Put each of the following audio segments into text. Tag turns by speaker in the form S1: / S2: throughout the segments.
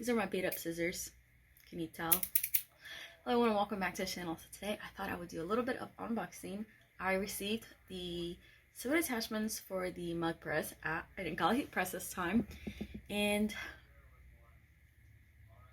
S1: These are my beat up scissors. Can you tell? Hello everyone, welcome back to the channel. So today I thought I would do a little bit of unboxing. I received the sewing attachments for the mug press. I didn't call it heat press this time. And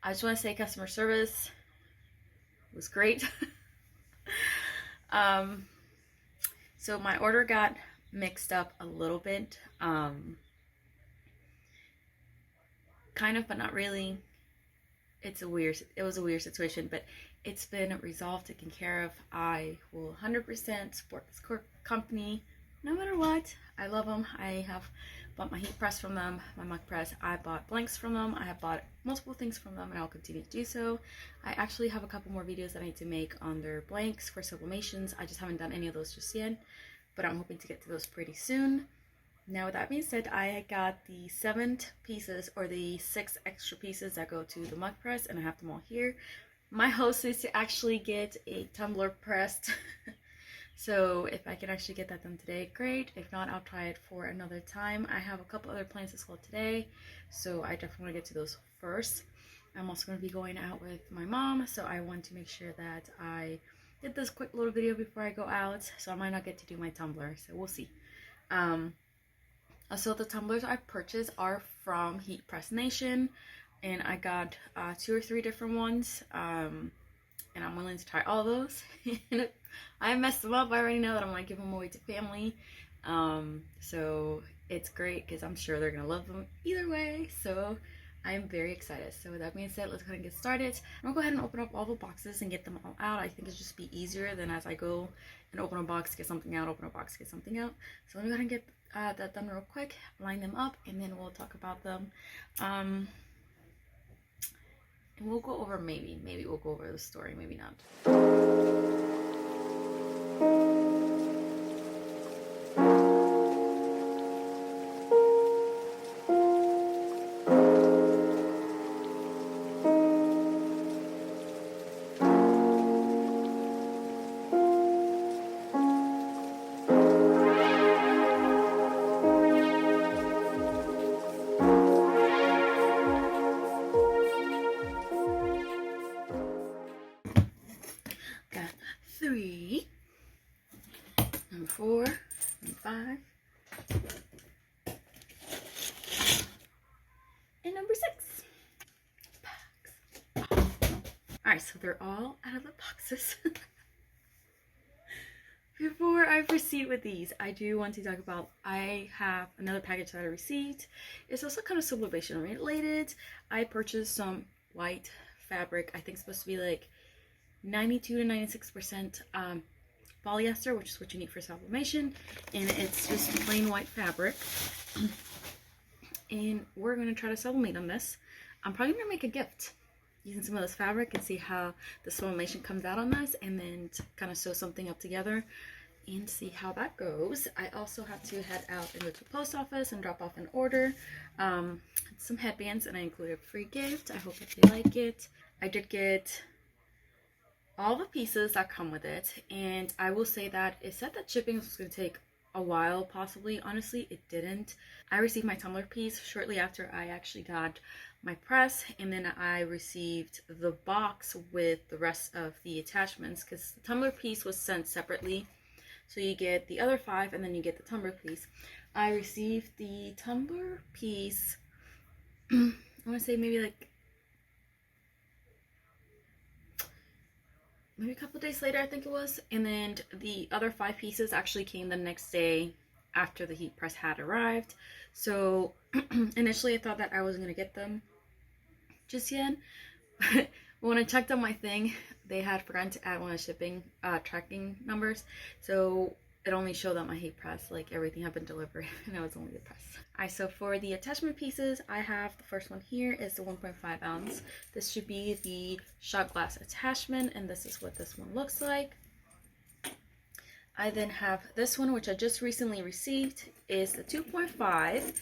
S1: I just want to say customer service was great. So my order got mixed up a little bit. Kind of, but not really. It was a weird situation, but it's been resolved, taken care of. I will 100% support this company no matter what. I love them. I have bought my heat press from them, my mug press. I bought blanks from them. I have bought multiple things from them, and I'll continue to do so. I actually have a couple more videos that I need to make on their blanks for sublimations. I just haven't done any of those just yet, but I'm hoping to get to those pretty soon. Now with that being said, I got the 7 pieces, or the 6 extra pieces that go to the mug press, and I have them all here. My host is to actually get a tumbler pressed. So if I can actually get that done today, great. If not, I'll try it for another time. I have a couple other plans as well today, so I definitely want to get to those first. I'm also going to be going out with my mom, so I want to make sure that I did this quick little video before I go out, so I might not get to do my tumbler, so we'll see. So the tumblers I purchased are from Heat Press Nation, and I got 2 or 3 different ones, and I'm willing to try all those. I messed them up. I already know that I'm going to give them away to family, so it's great because I'm sure they're going to love them either way, so I'm very excited. So with that being said, let's go ahead and get started. I'm going to go ahead and open up all the boxes and get them all out. I think it'll just be easier than as I go and open a box, get something out, open a box, get something out. So let me go ahead and get that done real quick, line them up, and then we'll talk about them. And we'll go over, maybe we'll go over the story, maybe not. Got 3, number 4, and 5, and number 6. Box. Alright, so they're all out of the boxes. Before I proceed with these, I do want to talk about, I have another package that I received. It's also kind of sublimation related. I purchased some white fabric. I think it's supposed to be like 92 to 96% polyester, which is what you need for sublimation, and it's just plain white fabric. And we're going to try to sublimate on this. I'm probably going to make a gift using some of this fabric and see how the sublimation comes out on this, and then kind of sew something up together and see how that goes. I also have to head out and go to the post office and drop off an order, some headbands, and I included a free gift. I hope that they like it. I did get all the pieces that come with it, and I will say that it said that shipping was going to take a while, possibly. Honestly, it didn't. I received my tumbler piece shortly after I actually got my press, and then I received the box with the rest of the attachments, because the tumbler piece was sent separately, so you get the other 5 and then you get the tumbler piece. I received the tumbler piece I want to say maybe a couple days later, I think it was, and then the other 5 pieces actually came the next day after the heat press had arrived. So initially I thought that I wasn't going to get them just yet, but when I checked on my thing, they had forgotten to add one of the shipping tracking numbers, so it only showed that my heat press, like everything had been delivered, and it was only the press. Alright, so for the attachment pieces, I have the first one here is the 1.5 ounce. This should be the shot glass attachment, and this is what this one looks like. I then have this one, which I just recently received, is the 2.5,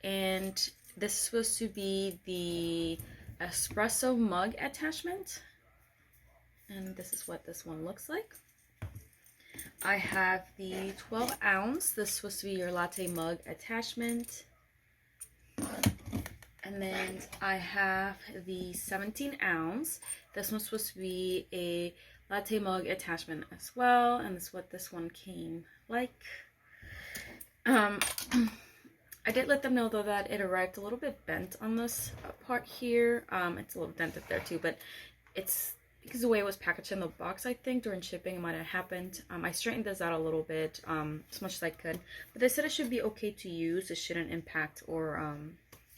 S1: and this is supposed to be the Espresso Mug Attachment, and this is what this one looks like. I have the 12 ounce. This is supposed to be your Latte Mug Attachment. And And then I have the 17 ounce. This one's supposed to be a Latte Mug Attachment as well, and that's what this one came like. I did let them know though that it arrived a little bit bent on this part here. It's a little dented there too, but it's because the way it was packaged in the box, I think during shipping it might have happened. I straightened this out a little bit, as much as I could, but they said it should be okay to use. It shouldn't impact or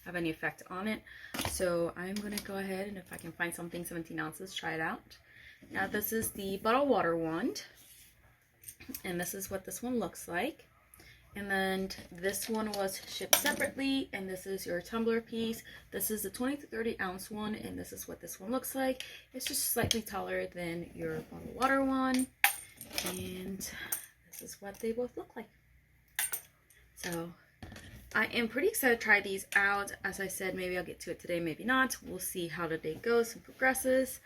S1: have any effect on it. So I'm gonna go ahead, and if I can find something 17 ounces, try it out. Now this is the bottled water wand, and this is what this one looks like. And then this one was shipped separately, and this is your tumbler piece. This is the 20 to 30 ounce one, and this is what this one looks like. It's just slightly taller than your bottled water one, and this is what they both look like. So I am pretty excited to try these out. As I said, maybe I'll get to it today, maybe not. We'll see how the day goes and progresses.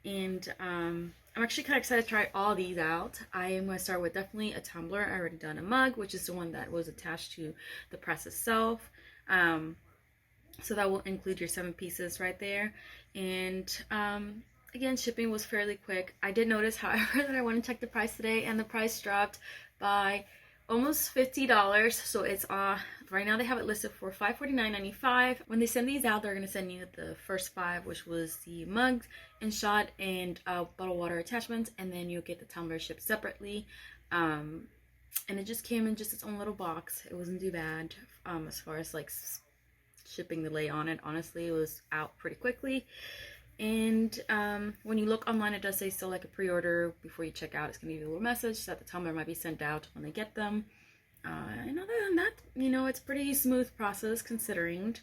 S1: And I'm actually kind of excited to try all these out. I am going to start with definitely a tumbler. I already done a mug, which is the one that was attached to the press itself. So that will include your 7 pieces right there. And again, shipping was fairly quick. I did notice, however, that I want to check the price today, and the price dropped by almost $50. So it's right now they have it listed for $549.95. When they send these out, they're going to send you the first 5, which was the mugs and shot and bottled water attachments, and then you'll get the tumbler shipped separately. And it just came in just its own little box. It wasn't too bad as far as like shipping delay on it. Honestly, it was out pretty quickly. And when you look online, it does say still like a pre-order. Before you check out, it's going to give you a little message that the tumbler might be sent out when they get them. And other than that, you know, it's pretty smooth process considering.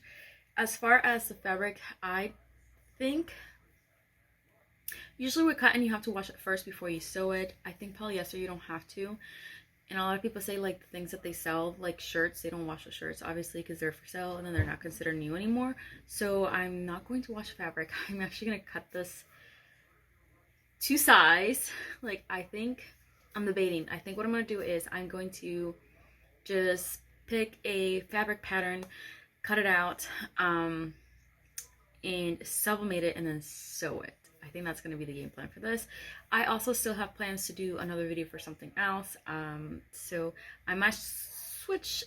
S1: As far as the fabric, I think usually with cotton you have to wash it first before you sew it. I think polyester you don't have to. And a lot of people say like the things that they sell, like shirts, they don't wash the shirts obviously because they're for sale and then they're not considered new anymore. So I'm not going to wash fabric. I'm actually going to cut this to size. Like I think I'm debating. I think what I'm going to do is I'm going to just pick a fabric pattern, cut it out, and sublimate it and then sew it. I think that's going to be the game plan for this. I also still have plans to do another video for something else. So I might switch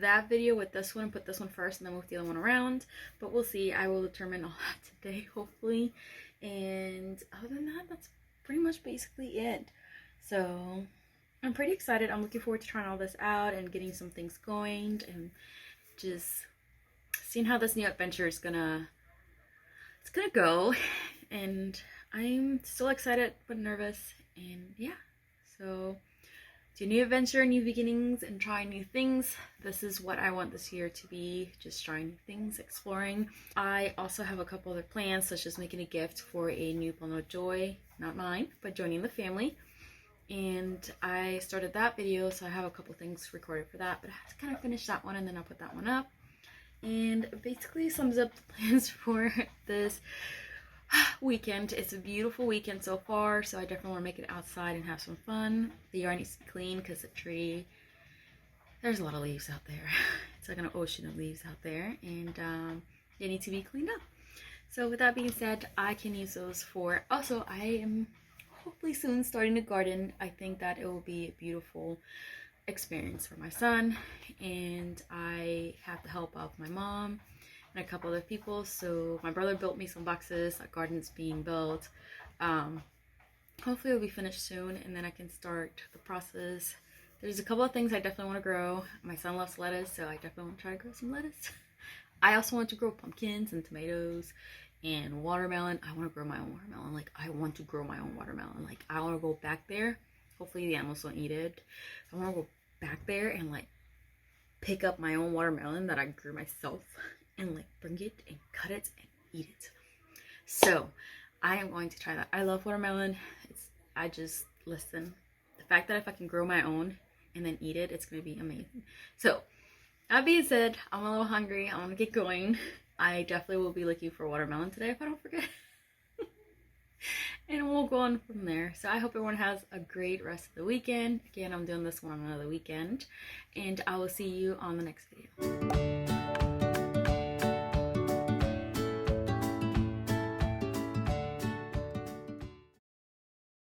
S1: that video with this one, put this one first and then move the other one around. But we'll see. I will determine all that today, hopefully. And other than that, that's pretty much basically it. So I'm pretty excited. I'm looking forward to trying all this out and getting some things going and just seeing how this new adventure is gonna go. And I'm still excited but nervous, and yeah, so do new adventure, new beginnings, and try new things. This is what I want this year to be, just trying new things, exploring. I also have a couple other plans, such as making a gift for a new bundle of joy, not mine, but joining the family. And I started that video, so I have a couple things recorded for that, but I have to kind of finish that one and then I'll put that one up. And basically sums up the plans for this weekend. It's a beautiful weekend so far, so I definitely want to make it outside and have some fun. The yard needs to be clean because the tree, there's a lot of leaves out there. It's like an ocean of leaves out there, and they need to be cleaned up. So with that being said, I can use those for, also I am hopefully soon starting a garden. I think that it will be a beautiful experience for my son, and I have the help of my mom and a couple other people. So my brother built me some boxes. A garden's being built. Hopefully it'll be finished soon, and then I can start the process. There's a couple of things I definitely want to grow. My son loves lettuce, so I definitely want to try to grow some lettuce. I also want to grow pumpkins and tomatoes and watermelon. I want to grow my own watermelon. Like, I want to grow my own watermelon. Like, I want to go back there. Hopefully the animals don't eat it. I want to go back there and like pick up my own watermelon that I grew myself and like bring it and cut it and eat it. So I am going to try that. I love watermelon. Listen, the fact that if I can grow my own and then eat it, it's going to be amazing. So that being said, I'm a little hungry. I want to get going. I definitely will be looking for watermelon today if I don't forget. And we'll go on from there. So I hope everyone has a great rest of the weekend. Again, I'm doing this one on another weekend. And I will see you on the next video.